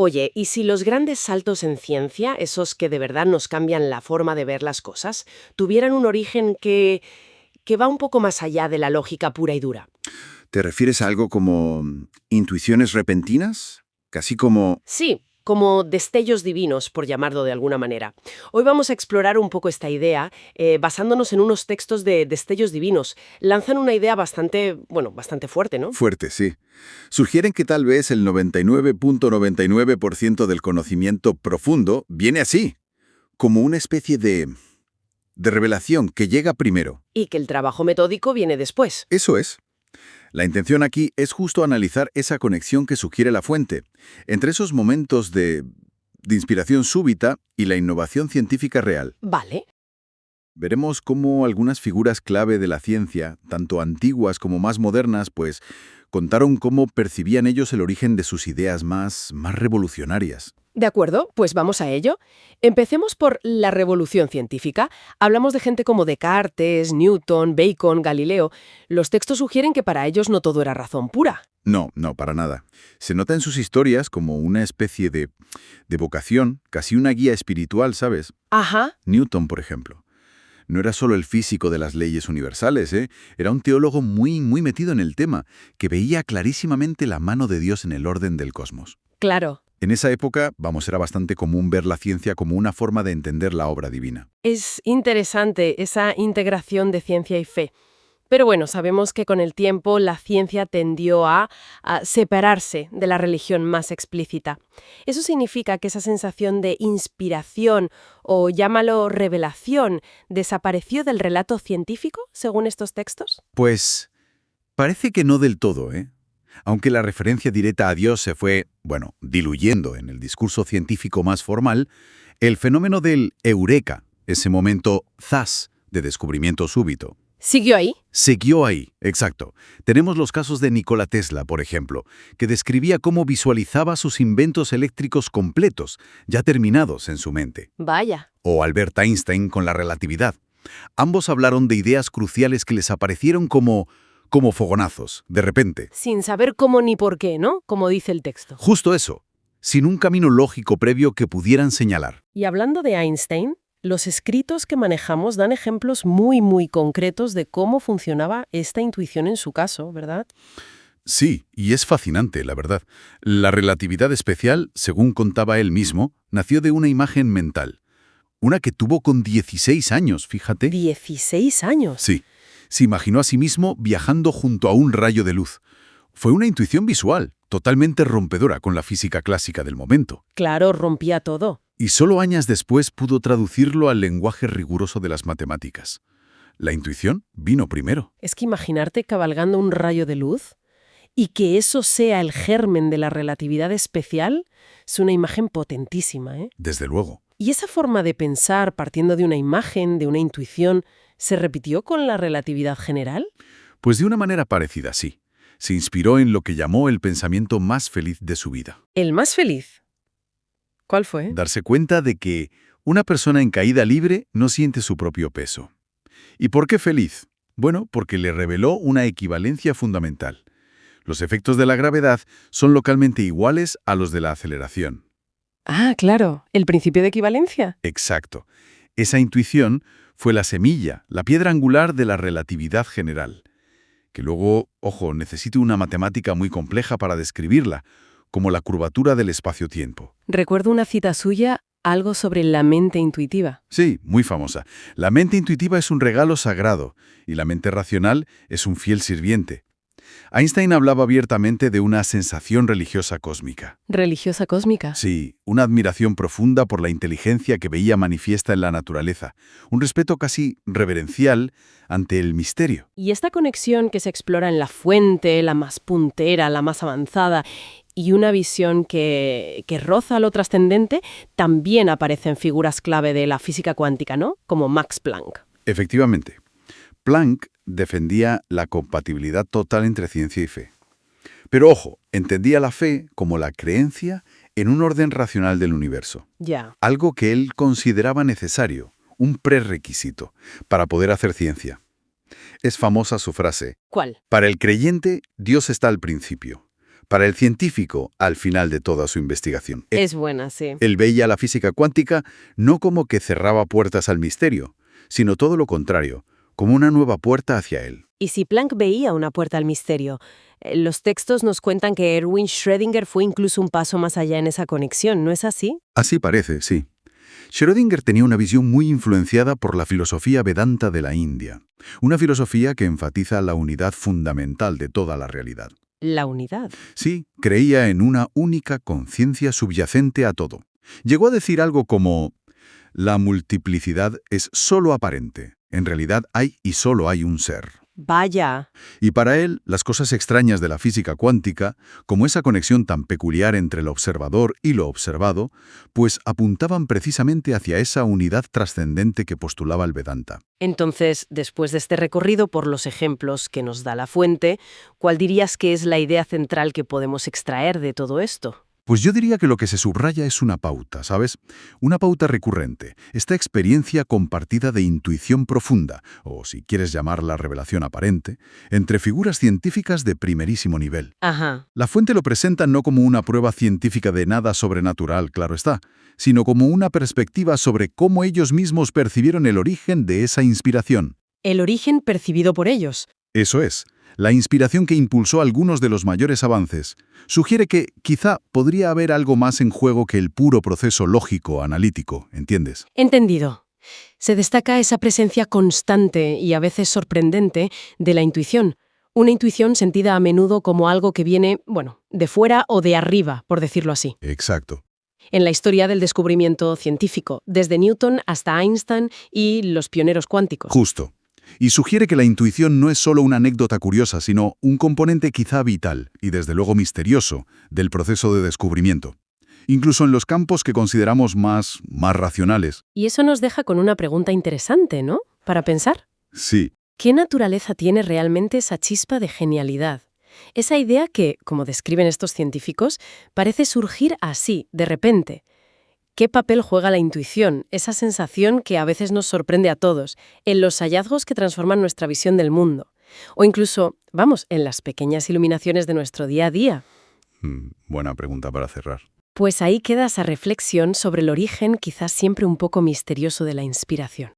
Oye, ¿y si los grandes saltos en ciencia, esos que de verdad nos cambian la forma de ver las cosas, tuvieran un origen que va un poco más allá de la lógica pura y dura? ¿Te refieres a algo como intuiciones repentinas? Casi como... Sí, como destellos divinos, por llamarlo de alguna manera. Hoy vamos a explorar un poco esta idea, basándonos en unos textos de destellos divinos. Lanzan una idea bastante, bueno, bastante fuerte, ¿no? Fuerte, sí. Sugieren que tal vez el 99.99% del conocimiento profundo viene así, como una especie de revelación que llega primero. Y que el trabajo metódico viene después. Eso es. La intención aquí es justo analizar esa conexión que sugiere la fuente, entre esos momentos de inspiración súbita y la innovación científica real. Vale. Veremos cómo algunas figuras clave de la ciencia, tanto antiguas como más modernas, pues contaron cómo percibían ellos el origen de sus ideas más revolucionarias. De acuerdo, pues vamos a ello. Empecemos por la revolución científica. Hablamos de gente como Descartes, Newton, Bacon, Galileo. Los textos sugieren que para ellos no todo era razón pura. No, no, para nada. Se nota en sus historias como una especie de vocación, casi una guía espiritual, ¿sabes? Ajá. Newton, por ejemplo. No era solo el físico de las leyes universales, ¿eh? Era un teólogo muy metido en el tema, que veía clarísimamente la mano de Dios en el orden del cosmos. Claro. En esa época, era bastante común ver la ciencia como una forma de entender la obra divina. Es interesante esa integración de ciencia y fe. Pero bueno, sabemos que con el tiempo la ciencia tendió a separarse de la religión más explícita. Eso significa que esa sensación de inspiración o llámalo revelación desapareció del relato científico, según estos textos. Pues parece que no del todo, ¿eh? Aunque la referencia directa a Dios se fue, diluyendo en el discurso científico más formal, el fenómeno del eureka, ese momento zas de descubrimiento súbito, ¿Siguió ahí? siguió ahí, exacto. Tenemos los casos de Nikola Tesla, por ejemplo, que describía cómo visualizaba sus inventos eléctricos completos, ya terminados en su mente. Vaya. O Albert Einstein con la relatividad. Ambos hablaron de ideas cruciales que les aparecieron como fogonazos, de repente. Sin saber cómo ni por qué, ¿no? Como dice el texto. Justo eso, sin un camino lógico previo que pudieran señalar. Y hablando de Einstein, los escritos que manejamos dan ejemplos muy concretos de cómo funcionaba esta intuición en su caso, ¿verdad? Sí, y es fascinante, la verdad. La relatividad especial, según contaba él mismo, nació de una imagen mental. Una que tuvo con 16 años, fíjate. 16 años. Sí, se imaginó a sí mismo viajando junto a un rayo de luz. Fue una intuición visual, totalmente rompedora con la física clásica del momento. Claro, rompía todo. Y solo años después pudo traducirlo al lenguaje riguroso de las matemáticas. La intuición vino primero. Es que imaginarte cabalgando un rayo de luz y que eso sea el germen de la relatividad especial es una imagen potentísima, ¿eh? Desde luego. Y esa forma de pensar partiendo de una imagen, de una intuición, ¿se repitió con la relatividad general? Pues de una manera parecida, sí. Se inspiró en lo que llamó el pensamiento más feliz de su vida. ¿El más feliz? ¿Cuál fue? Darse cuenta de que una persona en caída libre no siente su propio peso. ¿Y por qué feliz? Bueno, porque le reveló una equivalencia fundamental. Los efectos de la gravedad son localmente iguales a los de la aceleración. Ah, claro, el principio de equivalencia. Exacto. Esa intuición fue la semilla, la piedra angular de la relatividad general, que luego, ojo, necesita una matemática muy compleja para describirla, como la curvatura del espacio-tiempo. Recuerdo una cita suya, algo sobre la mente intuitiva. Sí, muy famosa. La mente intuitiva es un regalo sagrado y la mente racional es un fiel sirviente. Einstein hablaba abiertamente de una sensación religiosa cósmica. ¿Religiosa cósmica? Sí, una admiración profunda por la inteligencia que veía manifiesta en la naturaleza, un respeto casi reverencial ante el misterio. Y esta conexión que se explora en la fuente, la más puntera, la más avanzada, y una visión que roza lo trascendente, también aparece en figuras clave de la física cuántica, ¿no? Como Max Planck. Efectivamente, Planck defendía la compatibilidad total entre ciencia y fe. Pero ojo, entendía la fe como la creencia en un orden racional del universo. Ya. Algo que él consideraba necesario, un prerequisito, para poder hacer ciencia. Es famosa su frase: ¿Cuál? para el creyente, Dios está al principio. para el científico al final de toda su investigación. Es buena, sí. Él veía la física cuántica no como que cerraba puertas al misterio, sino todo lo contrario, como una nueva puerta hacia él. Y si Planck veía una puerta al misterio, los textos nos cuentan que Erwin Schrödinger fue incluso un paso más allá en esa conexión, ¿no es así? Así parece, sí. Schrödinger tenía una visión muy influenciada por la filosofía Vedanta de la India, una filosofía que enfatiza la unidad fundamental de toda la realidad. La unidad. Sí, creía en una única conciencia subyacente a todo. Llegó a decir algo como: la multiplicidad es solo aparente. En realidad hay y solo hay un ser. Vaya. Y para él, las cosas extrañas de la física cuántica, como esa conexión tan peculiar entre el observador y lo observado, pues apuntaban precisamente hacia esa unidad trascendente que postulaba el Vedanta. Entonces, después de este recorrido por los ejemplos que nos da la fuente, ¿cuál dirías que es la idea central que podemos extraer de todo esto? Pues yo diría que lo que se subraya es una pauta, ¿sabes? Una pauta recurrente, esta experiencia compartida de intuición profunda, o si quieres llamarla revelación aparente, entre figuras científicas de primerísimo nivel. Ajá. La fuente lo presenta no como una prueba científica de nada sobrenatural, claro está, sino como una perspectiva sobre cómo ellos mismos percibieron el origen de esa inspiración. El origen percibido por ellos. Eso es. La inspiración que impulsó algunos de los mayores avances sugiere que quizá podría haber algo más en juego que el puro proceso lógico, analítico, ¿entiendes? Entendido. Se destaca esa presencia constante y a veces sorprendente de la intuición. Una intuición sentida a menudo como algo que viene, bueno, de fuera o de arriba, por decirlo así. Exacto. En la historia del descubrimiento científico, desde Newton hasta Einstein y los pioneros cuánticos. Justo. Y sugiere que la intuición no es solo una anécdota curiosa, sino un componente quizá vital, y desde luego misterioso, del proceso de descubrimiento. Incluso en los campos que consideramos más racionales. Y eso nos deja con una pregunta interesante, ¿no? Para pensar. Sí. ¿Qué naturaleza tiene realmente esa chispa de genialidad? Esa idea que, como describen estos científicos, parece surgir así, de repente. ¿Qué papel juega la intuición, esa sensación que a veces nos sorprende a todos, en los hallazgos que transforman nuestra visión del mundo? O incluso, vamos, en las pequeñas iluminaciones de nuestro día a día. Buena pregunta para cerrar. Pues ahí queda esa reflexión sobre el origen quizás siempre un poco misterioso de la inspiración.